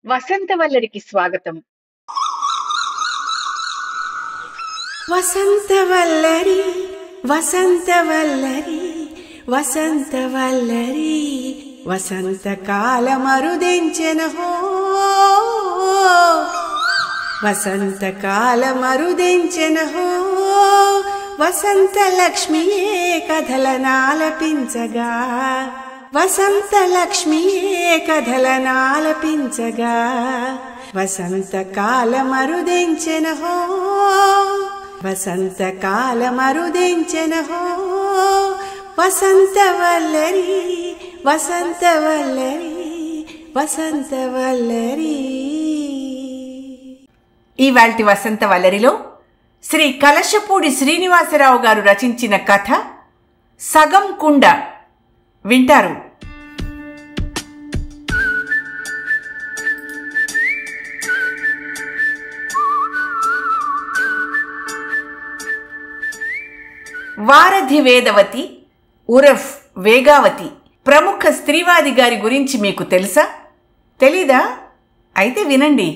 వసంతవల్లరికి స్వాగతం. వసంతవల్లరి వసంతవల్లరి వసంతవల్లరి వసంతకాలమరుదెంచెనహో వసంతకాలమరుదెంచెనహో వసంతలక్ష్మియే కథలనాలపించగా వసంతలక్ష్మియే కథలనాలపించగా వసంతకాలమరుదెంచెనహో వసంతకాలమరుదెంచెనహో వసంతవల్లరి వసంతవల్లరి వసంతవల్లరి. ఇవాల్టి వసంతవల్లరిలో శ్రీ కలశపూడి శ్రీనివాసరావు గారు రచించిన కథ సగం కుండ వింటారు. వారధి వేదవతి ఉరఫ్ వేగావతి ప్రముఖ స్త్రీవాది గారి గురించి మీకు తెలుసా? తెలీదా? అయితే వినండి.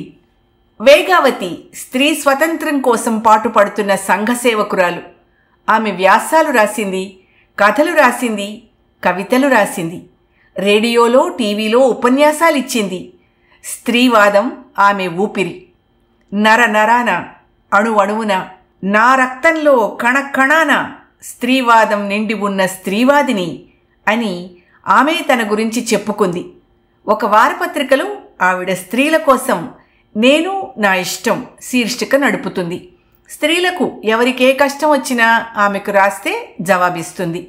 వేగావతి స్త్రీ స్వతంత్రం కోసం పాటుపడుతున్న సంఘసేవకురాలు. ఆమె వ్యాసాలు రాసింది, కథలు రాసింది, కవితలు రాసింది, రేడియోలో టీవీలో ఉపన్యాసాలిచ్చింది. స్త్రీవాదం ఆమె ఊపిరి. నర నరాన అణువణువున నా రక్తంలో కణకణాన స్త్రీవాదం నిండి ఉన్న స్త్రీవాదిని అని ఆమె తన గురించి చెప్పుకుంది. ఒక వారపత్రికలో ఆవిడ స్త్రీల కోసం నేను నా ఇష్టం శీర్షిక నడుపుతుంది. స్త్రీలకు ఎవరికే కష్టం వచ్చినా ఆమెకు రాస్తే జవాబిస్తుంది.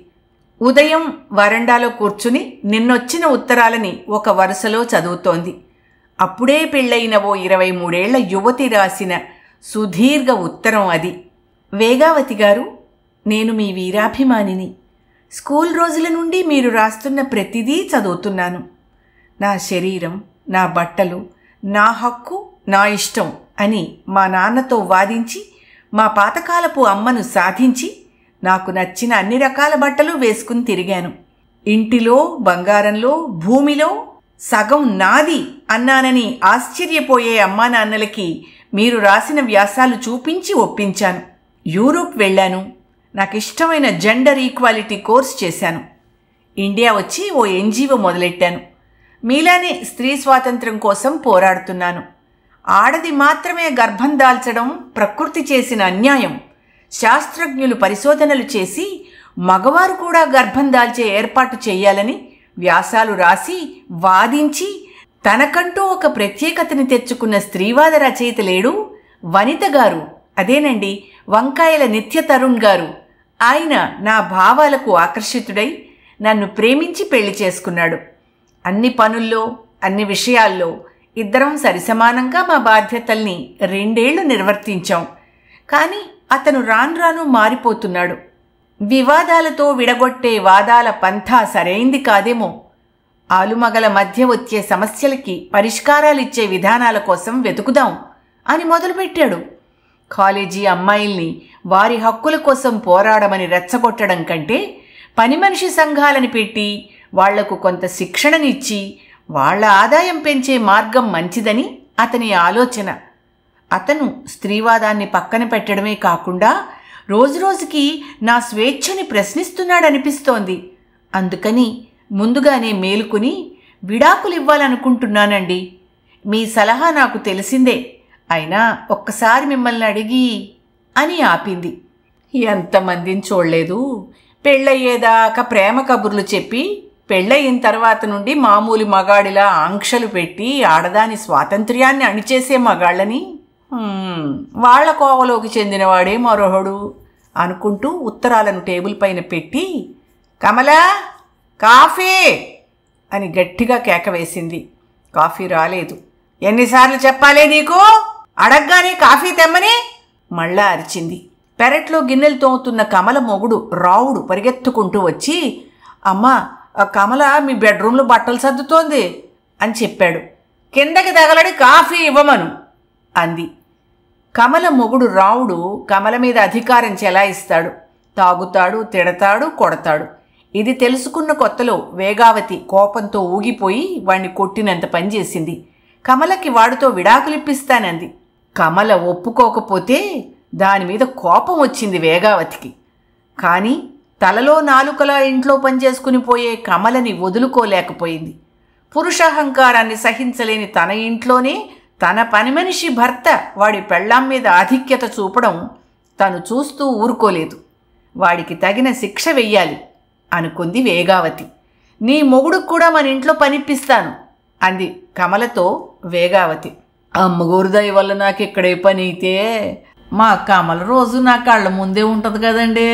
ఉదయం వరండాలో కూర్చుని నిన్నొచ్చిన ఉత్తరాలని ఒక వరుసలో చదువుతోంది. అప్పుడే పెళ్ళైన ఓ 23 ఏళ్ల యువతి రాసిన సుదీర్ఘ ఉత్తరం అది. వేగావతి గారు, నేను మీ వీరాభిమానిని. స్కూల్ రోజుల నుండి మీరు రాస్తున్న ప్రతిదీ చదువుతున్నాను. నా శరీరం, నా బట్టలు, నా హక్కు, నా ఇష్టం అని మా నాన్నతో వాదించి మా పాతకాలపు అమ్మను సాధించి నాకు నచ్చిన అన్ని రకాల బట్టలు వేసుకుని తిరిగాను. ఇంటిలో, బంగారంలో, భూమిలో సగం నాది అన్నానని ఆశ్చర్యపోయే అమ్మా నాన్నలకి మీరు రాసిన వ్యాసాలు చూపించి ఒప్పించాను. యూరోప్ వెళ్ళాను. నాకు ఇష్టమైన జెండర్ ఈక్వాలిటీ కోర్స్ చేశాను. ఇండియా వచ్చి ఓ ఎన్జిఓ మొదలెట్టాను. మీలానే స్త్రీ స్వాతంత్రం కోసం పోరాడుతున్నాను. ఆడది మాత్రమే గర్భం దాల్చడం ప్రకృతి చేసిన అన్యాయం. శాస్త్రజ్ఞులు పరిశోధనలు చేసి మగవారు కూడా గర్భం దాల్చే ఏర్పాటు చేయాలని వ్యాసాలు రాసి వాదించి తనకంటూ ఒక ప్రత్యేకతని తెచ్చుకున్న స్త్రీవాద రచయిత లేడు? వనిత గారు. అదేనండి, వంకాయల నిత్య తరుణ్ గారు. ఆయన నా భావాలకు ఆకర్షితుడై నన్ను ప్రేమించి పెళ్లి చేసుకున్నాడు. అన్ని పనుల్లో, అన్ని విషయాల్లో ఇద్దరం సరిసమానంగా మా బాధ్యతల్ని 2 ఏళ్లు నిర్వర్తించాం. కానీ అతను రాను రాను మారిపోతున్నాడు. వివాదాలతో విడగొట్టే వాదాల పంథా సరైంది కాదేమో. ఆలుమగల మధ్య వచ్చే సమస్యలకి పరిష్కారాలిచ్చే విధానాల కోసం వెతుకుదాం అని మొదలుపెట్టాడు. కాలేజీ అమ్మాయిల్ని వారి హక్కుల కోసం పోరాడమని రెచ్చగొట్టడం కంటే పని మనిషి సంఘాలని పెట్టి వాళ్లకు కొంత శిక్షణనిచ్చి వాళ్ల ఆదాయం పెంచే మార్గం మంచిదని అతని ఆలోచన. అతను స్త్రీవాదాన్ని పక్కన పెట్టడమే కాకుండా రోజురోజుకి నా స్వేచ్ఛని ప్రశ్నిస్తున్నాడనిపిస్తోంది. అందుకని ముందుగానే మేలుకుని విడాకులు ఇవ్వాలనుకుంటున్నానండి. మీ సలహా నాకు తెలిసిందే, అయినా ఒక్కసారి మిమ్మల్ని అడిగి అని ఆపింది. ఎంతమందిని చూడలేదు. పెళ్ళయ్యేదాకా ప్రేమ కబుర్లు చెప్పి పెళ్ళయిన తర్వాత నుండి మామూలు మగాడిలా ఆంక్షలు పెట్టి ఆడదాని స్వాతంత్ర్యాన్ని అణిచేసే మగాళ్ళని వాళ్ల కోవలోకి చెందినవాడే మరొకడు అనుకుంటూ ఉత్తరాలను టేబుల్ పైన పెట్టి, కమలా, కాఫీ అని గట్టిగా కేకవేసింది. కాఫీ రాలేదు. ఎన్నిసార్లు చెప్పాలే నీకు? అడగ్గానే కాఫీ తెమ్మని మళ్ళా అరిచింది. పెరట్లో గిన్నెలు తోముతున్న కమల మొగుడు రావుడు పరిగెత్తుకుంటూ వచ్చి, అమ్మా, కమల మీ బెడ్రూమ్లో బట్టలు సర్దుతోంది అని చెప్పాడు. కిందకి తగలడి కాఫీ ఇవ్వమను అంది. కమల మొగుడు రావుడు కమల మీద అధికారం చెలాయిస్తాడు. తాగుతాడు, తిడతాడు, కొడతాడు. ఇది తెలుసుకున్న కొత్తలో వేగావతి కోపంతో ఊగిపోయి వాణ్ణి కొట్టినంత పనిచేసింది. కమలకి వాడితో విడాకులిప్పిస్తానంది. కమల ఒప్పుకోకపోతే దానిమీద కోపం వచ్చింది వేగావతికి. కానీ తలలో నాలుకలా ఇంట్లో పనిచేసుకుని పోయే కమలని వదులుకోలేకపోయింది. పురుషాహంకారాన్ని సహించలేని తన ఇంట్లోనే తన పని మనిషి భర్త వాడి పెళ్ళాం మీద ఆధిక్యత చూపడం తను చూస్తూ ఊరుకోలేదు. వాడికి తగిన శిక్ష వెయ్యాలి అనుకుంది వేగావతి. నీ మొగుడుకు కూడా మన ఇంట్లో పనిప్పిస్తాను అంది కమలతో వేగావతి. అమ్మగోరు దయ వల్ల నాకు ఇక్కడే పని అయితే మా కమల రోజు నా కళ్ళ ముందే ఉంటుంది కదండి,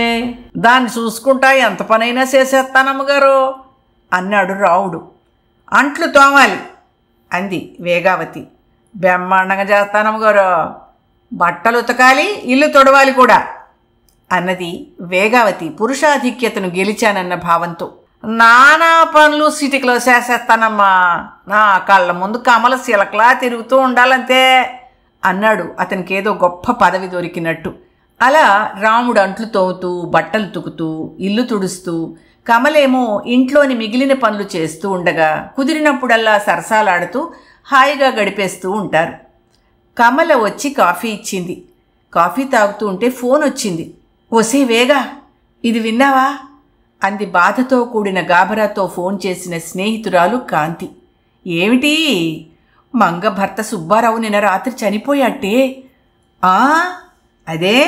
దాన్ని చూసుకుంటా ఎంత పనైనా చేసేస్తానమ్మగారు అన్నాడు రావుడు. అంట్లు తోమాలి అంది వేగావతి. బ్రహ్మాండంగా చేస్తానమ్మగారు, బట్టలు ఉతకాలి, ఇల్లు తొడవాలి కూడా అన్నది వేగావతి పురుషాధిక్యతను గెలిచానన్న భావంతో. నానా పనులు సిటీలో చేసేస్తానమ్మా, నా కళ్ళ ముందు కమల శిలకలా తిరుగుతూ ఉండాలంతే అన్నాడు అతనికేదో గొప్ప పదవి దొరికినట్టు. అలా రాముడు అంట్లు తోముతూ, బట్టలు తుకుతూ, ఇల్లు తుడుస్తూ, కమలేమో ఇంట్లోని మిగిలిన పనులు చేస్తూ ఉండగా కుదిరినప్పుడల్లా సరసాలాడుతూ హాయిగా గడిపేస్తూ ఉంటారు. కమల వచ్చి కాఫీ ఇచ్చింది. కాఫీ తాగుతూ ఉంటే ఫోన్ వచ్చింది. ఒసే వేగా, ఇది విన్నావా అంది బాధతో కూడిన గాబరాతో ఫోన్ చేసిన స్నేహితురాలు కాంతి. ఏమిటి? మంగ భర్త సుబ్బారావు నిన్న రాత్రి చనిపోయాట్టే. అదే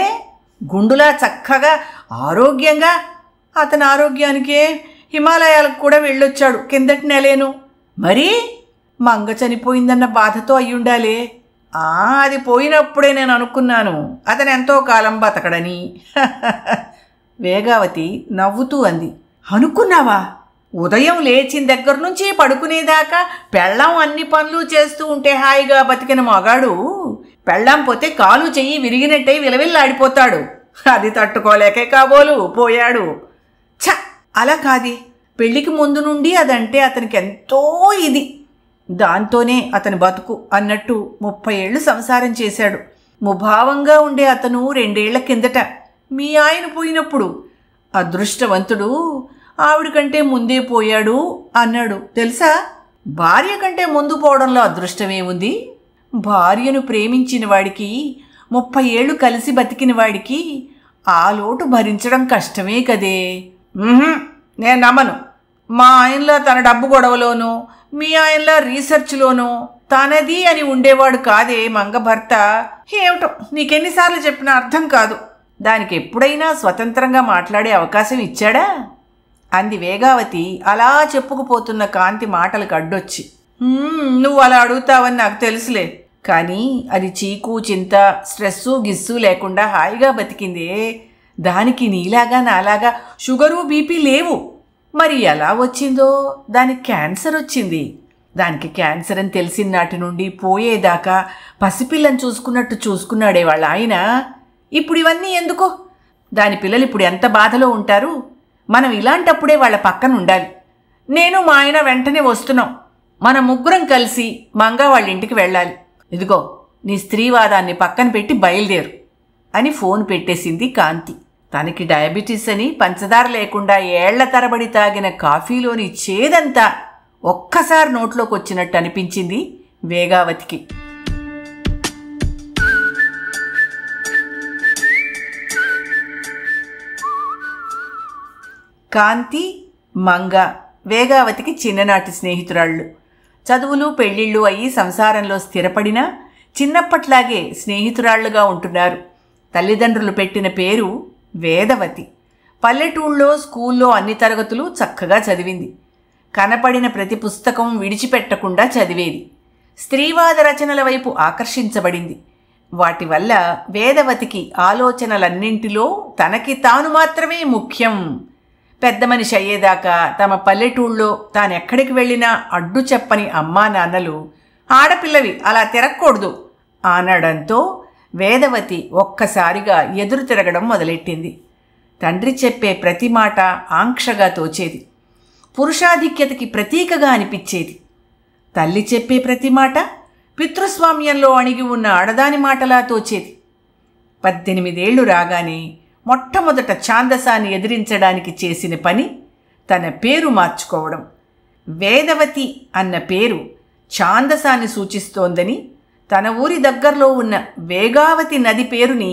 గుండులా చక్కగా ఆరోగ్యంగా, అతని ఆరోగ్యానికే హిమాలయాలకు కూడా వెళ్ళొచ్చాడు కిందటి నెలేను. మరి మంగ చనిపోయిందన్న బాధతో అయ్యుండాలే. అది పోయినప్పుడే నేను అనుకున్నాను అతను ఎంతో కాలం బతకడని. వేగావతి నవ్వుతూ అంది. అనుకున్నావా? ఉదయం లేచిన దగ్గర నుంచి పడుకునేదాకా పెళ్ళాం అన్ని పనులు చేస్తూ ఉంటే హాయిగా బతికిన మగాడు పెళ్ళాం పోతే కాలు చెయ్యి విరిగినట్టే విలవిల్లాడిపోతాడు. అది తట్టుకోలేకే కాబోలు పోయాడు. అలా కాది, పెళ్లికి ముందు నుండి అదంటే అతనికి ఎంతో ఇది, దాంతోనే అతని బతుకు అన్నట్టు 30 ఏళ్ళు సంసారం చేశాడు. ముభావంగా ఉండే అతను 2 ఏళ్ల కిందట మీ ఆయన పోయినప్పుడు అదృష్టవంతుడు ఆవిడ కంటే ముందే పోయాడు అన్నాడు. తెలుసా? భార్య కంటే ముందు పోవడంలో అదృష్టమేముంది? భార్యను ప్రేమించిన వాడికి 30 ఏళ్ళు కలిసి బతికిన వాడికి ఆ లోటు భరించడం కష్టమే కదే. నేను నమ్మను. మా ఆయనలో తన డబ్బు గొడవలోనూ మీ ఆయనలో రీసెర్చ్లోనూ తనది అని ఉండేవాడు కాదే మంగ భర్త. ఏమిటో నీకెన్నిసార్లు చెప్పినా అర్థం కాదు. దానికి ఎప్పుడైనా స్వతంత్రంగా మాట్లాడే అవకాశం ఇచ్చాడా అంది వేగావతి అలా చెప్పుకుపోతున్న కాంతి మాటలకు అడ్డొచ్చి. నువ్వు అలా అడుగుతావని నాకు తెలుసులే, కానీ అది చీకు చింత స్ట్రెస్సు గిస్సు లేకుండా హాయిగా బతికిందే. దానికి నీలాగా నాలాగా షుగరు బీపీ లేవు. మరి ఎలా వచ్చిందో? దానికి క్యాన్సర్ వచ్చింది. దానికి క్యాన్సర్ అని తెలిసిన నాటి నుండి పోయేదాకా పసిపిల్లని చూసుకున్నట్టు చూసుకున్నాడే వాళ్ళ ఆయన. ఇప్పుడు ఇవన్నీ ఎందుకో? దాని పిల్లలు ఇప్పుడు ఎంత బాధలో ఉంటారు. మనం ఇలాంటప్పుడే వాళ్ళ పక్కన ఉండాలి. నేను మా ఆయన వెంటనే వస్తున్నాం. మన ముగ్గురం కలిసి మంగ వాళ్ళ ఇంటికి వెళ్ళాలి. ఇదిగో నీ స్త్రీవాదాన్ని పక్కన పెట్టి బయలుదేరు అని ఫోన్ పెట్టేసింది కాంతి. తనకి డయాబెటీస్ అని పంచదార లేకుండా ఏళ్ల తరబడి తాగిన కాఫీలోని చేదంతా ఒక్కసారి నోట్లోకి వచ్చినట్టు అనిపించింది వేగావతికి. కాంతి, మంగ వేగావతికి చిన్ననాటి స్నేహితురాళ్ళు. చదువులు పెళ్ళిళ్ళు అయ్యి సంసారంలో స్థిరపడినా చిన్నప్పట్లాగే స్నేహితురాళ్లుగా ఉంటున్నారు. తల్లిదండ్రులు పెట్టిన పేరు వేదవతి. పల్లెటూళ్ళలో స్కూల్లో అన్ని తరగతులు చక్కగా చదివింది. కనపడిన ప్రతి పుస్తకం విడిచిపెట్టకుండా చదివేది. స్త్రీవాద రచనల వైపు ఆకర్షించబడింది. వాటి వల్ల వేదవతికి ఆలోచనలన్నింటిలో తనకి తాను మాత్రమే ముఖ్యం. పెద్ద మనిషి అయ్యేదాకా తమ పల్లెటూళ్ళలో తానెక్కడికి వెళ్ళినా అడ్డు చెప్పని అమ్మా నాన్నలు ఆడపిల్లవి అలా తిరగకూడదు అనడంతో వేదవతి ఒక్కసారిగా ఎదురు తిరగడం మొదలెట్టింది. తండ్రి చెప్పే ప్రతి మాట ఆంక్షగా తోచేది. పురుషాధిక్యతకి ప్రతీకగా అనిపించేది. తల్లి చెప్పే ప్రతి మాట పితృస్వామ్యంలో అణిగి ఉన్న ఆడదాని మాటలా తోచేది. 18 ఏళ్లు రాగానే మొట్టమొదట ఛాందసాన్ని ఎదిరించడానికి చేసిన పని తన పేరు మార్చుకోవడం. వేదవతి అన్న పేరు ఛాందసాన్ని సూచిస్తోందని తన ఊరి దగ్గరలో ఉన్న వేగావతి నది పేరుని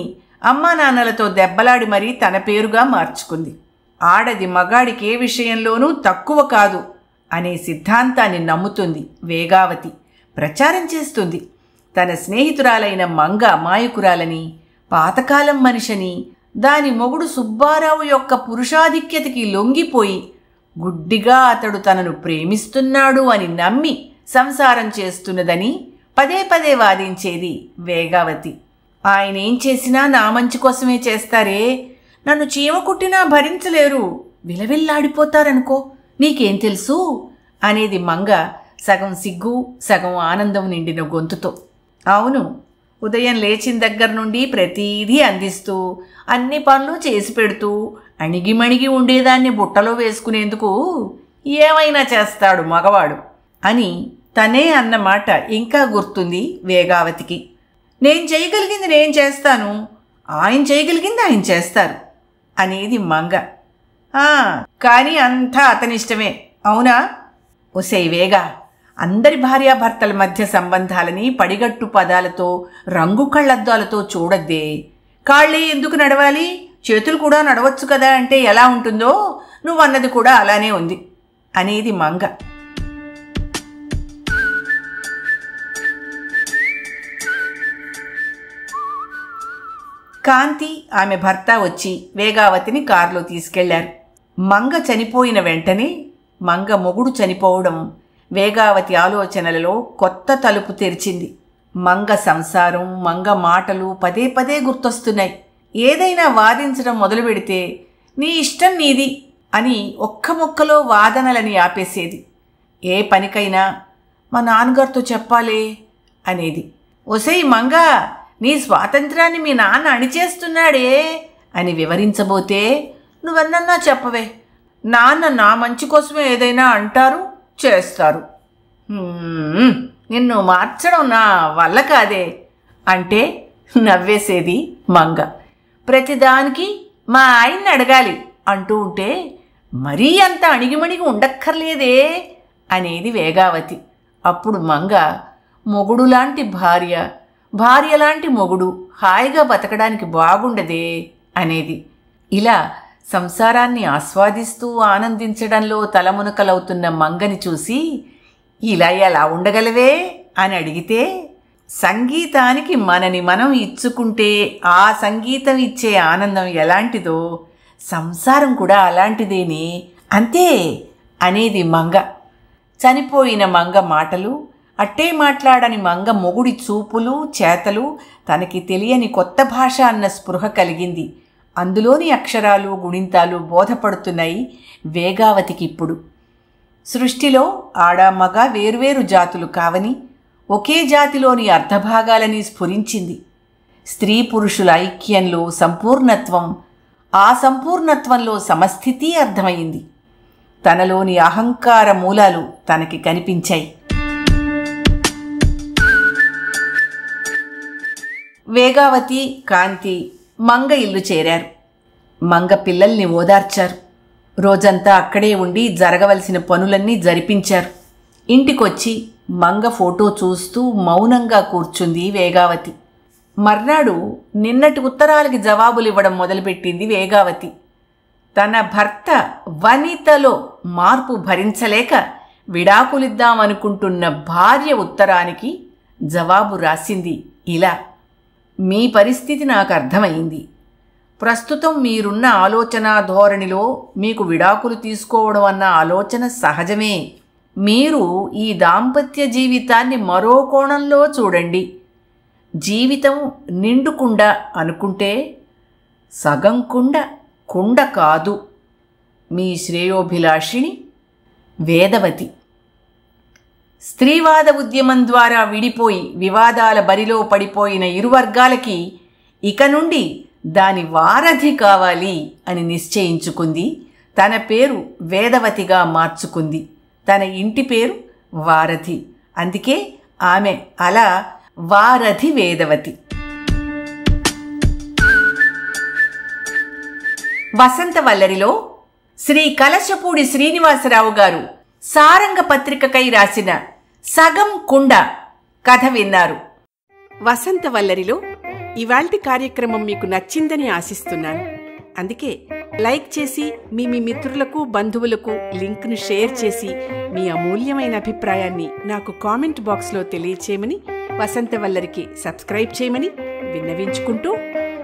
అమ్మా నాన్నలతో దెబ్బలాడి మరీ తన పేరుగా మార్చుకుంది. ఆడది మగాడికి ఏ విషయంలోనూ తక్కువ కాదు అనే సిద్ధాంతాన్ని నమ్ముతుంది వేగావతి, ప్రచారం చేస్తుంది. తన స్నేహితురాలైన మంగ అమాయకురాలని, పాతకాలం మనిషని, దాని మొగుడు సుబ్బారావు యొక్క పురుషాధిక్యతకి లొంగిపోయి గుడ్డిగా అతడు తనను ప్రేమిస్తున్నాడు అని నమ్మి సంసారం చేస్తున్నదని పదే పదే వాదించేది వేగావతి. ఆయనేం చేసినా నా మంచి కోసమే చేస్తారే, నన్ను చీమ కుట్టినా భరించలేరు, విలవిల్లాడిపోతారనుకో, నీకేం తెలుసు అనేది మంగ సగం సిగ్గు సగం ఆనందం నిండిన గొంతుతో. అవును, ఉదయం లేచిన దగ్గర నుండి ప్రతీదీ అందిస్తూ అన్ని పనులు చేసి పెడుతూ అణిగిమణిగి ఉండేదాన్ని బుట్టలో వేసుకునేందుకు ఏమైనా చేస్తాడు మగవాడు అని తనే అన్నమాట ఇంకా గుర్తుంది వేగావతికి. నేను చేయగలిగింది నేను చేస్తాను, ఆయన చేయగలిగింది ఆయన చేస్తారు అనేది మంగ. కానీ అంతా అతనిష్టమే, అవునా? ఒసే వేగా, అందరి భార్యాభర్తల మధ్య సంబంధాలని పడిగట్టు పదాలతో రంగు కళ్ళద్దాలతో చూడద్దే. కాళ్ళే ఎందుకు నడవాలి, చేతులు కూడా నడవచ్చు కదా అంటే ఎలా ఉంటుందో నువ్వన్నది కూడా అలానే ఉంది అనేది మంగ. కాంతి ఆమె భర్త వచ్చి వేగావతిని కారులో తీసుకెళ్లారు. మంగ చనిపోయిన వెంటనే మంగ మొగుడు చనిపోవడం వేగావతి ఆలోచనలలో కొత్త తలుపు తెరిచింది. మంగ సంసారం, మంగ మాటలు పదే పదే గుర్తొస్తున్నాయి. ఏదైనా వాదించడం మొదలు పెడితే నీ ఇష్టం నీది అని ఒక్క ముక్కలో వాదనలని ఆపేసేది. ఏ పనికైనా మా నాన్నగారితో చెప్పాలే అనేది. ఒసేయ్ మంగ, నీ స్వాతంత్రాన్ని మీ నాన్న అణిచేస్తున్నాడే అని వివరించబోతే నువ్వెన్నన్నా చెప్పవే, నాన్న నా మంచి కోసమే ఏదైనా అంటారు చేస్తారు, నిన్ను మార్చడం నా వల్ల కాదే అంటే నవ్వేసేది మంగ. ప్రతిదానికి మా ఆయన్ని అడగాలి అంటూ ఉంటే మరీ అంత అణిగిమణిగి ఉండక్కర్లేదే అనేది వేగావతి. అప్పుడు మంగ మొగుడు లాంటి భార్య, భార్య లాంటి మొగుడు హాయిగా బతకడానికి బాగుండదే అనేది. ఇలా సంసారాన్ని ఆస్వాదిస్తూ ఆనందించడంలో తలమునకలవుతున్న మంగని చూసి ఇలా ఎలా ఉండగలవే అని అడిగితే, సంగీతానికి మనని మనం ఇచ్చుకుంటే ఆ సంగీతం ఇచ్చే ఆనందం ఎలాంటిదో సంసారం కూడా అలాంటిదేనే, అంతే అనేది మంగ. చనిపోయిన మంగ మాటలు, అట్టే మాట్లాడని మంగ మొగుడి చూపులు చేతలు తనకి తెలియని కొత్త భాష అన్న స్పృహ కలిగింది. అందులోని అక్షరాలు గుణింతాలు బోధపడుతున్నాయి వేగావతికి. ఇప్పుడు సృష్టిలో ఆడామగ వేర్వేరు జాతులు కావని, ఒకే జాతిలోని అర్ధభాగాలని స్ఫురించింది. స్త్రీ పురుషుల ఐక్యంలో సంపూర్ణత్వం, ఆ సంపూర్ణత్వంలో సమస్థితి అర్థమైంది. తనలోని అహంకార మూలాలు తనకి కనిపించాయి. వేగావతి, కాంతి మంగ ఇల్లు చేరారు. మంగ పిల్లల్ని ఓదార్చారు. రోజంతా అక్కడే ఉండి జరగవలసిన పనులన్నీ జరిపించారు. ఇంటికొచ్చి మంగ ఫోటో చూస్తూ మౌనంగా కూర్చుంది వేగావతి. మర్నాడు నిన్నటి ఉత్తరాలకి జవాబులివ్వడం మొదలుపెట్టింది వేగావతి. తన భర్త వనితలో మార్పు భరించలేక విడాకులిద్దామనుకుంటున్న భార్య ఉత్తరానికి జవాబు రాసింది ఇలా: మీ పరిస్థితి నాకు అర్థమైంది. ప్రస్తుతం మీరున్న ఆలోచన ధోరణిలో మీకు విడాకులు తీసుకోవడం అన్న ఆలోచన సహజమే. మీరు ఈ దాంపత్య జీవితాన్ని మరో కోణంలో చూడండి. జీవితం నిండుకుండ అనుకుంటే సగం కుండ కుండ కాదు. మీ శ్రేయోభిలాషిణి వేదవతి. స్త్రీవాద ఉద్యమం ద్వారా విడిపోయి వివాదాల బరిలో పడిపోయిన ఇరు వర్గాలకి ఇక నుండి దాని వారధి కావాలి అని నిశ్చయించుకుంది. తన పేరు వేదవతిగా మార్చుకుంది. తన ఇంటి పేరు వారధి. అందుకే ఆమె అలా వారధి వేదవతి. వసంతవల్లరిలో శ్రీ కలశపూడి శ్రీనివాసరావు గారు సారంగ పత్రికకై రాసిన సగం కుండ కథ విన్నారు. వసంతవల్లరిలో ఇవాల్టి కార్యక్రమం మీకు నచ్చిందని ఆశిస్తున్నాను. అందుకే లైక్ చేసి మీ మిత్రులకు బంధువులకు లింక్ను షేర్ చేసి మీ అమూల్యమైన అభిప్రాయాన్ని నాకు కామెంట్ బాక్స్లో తెలియచేయమని, వసంతవల్లరికి సబ్స్క్రైబ్ చేయమని విన్నవించుకుంటూ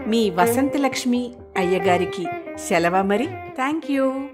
మీ వసంతలక్ష్మి అయ్యగారికి సెలవు మరి. Thank you.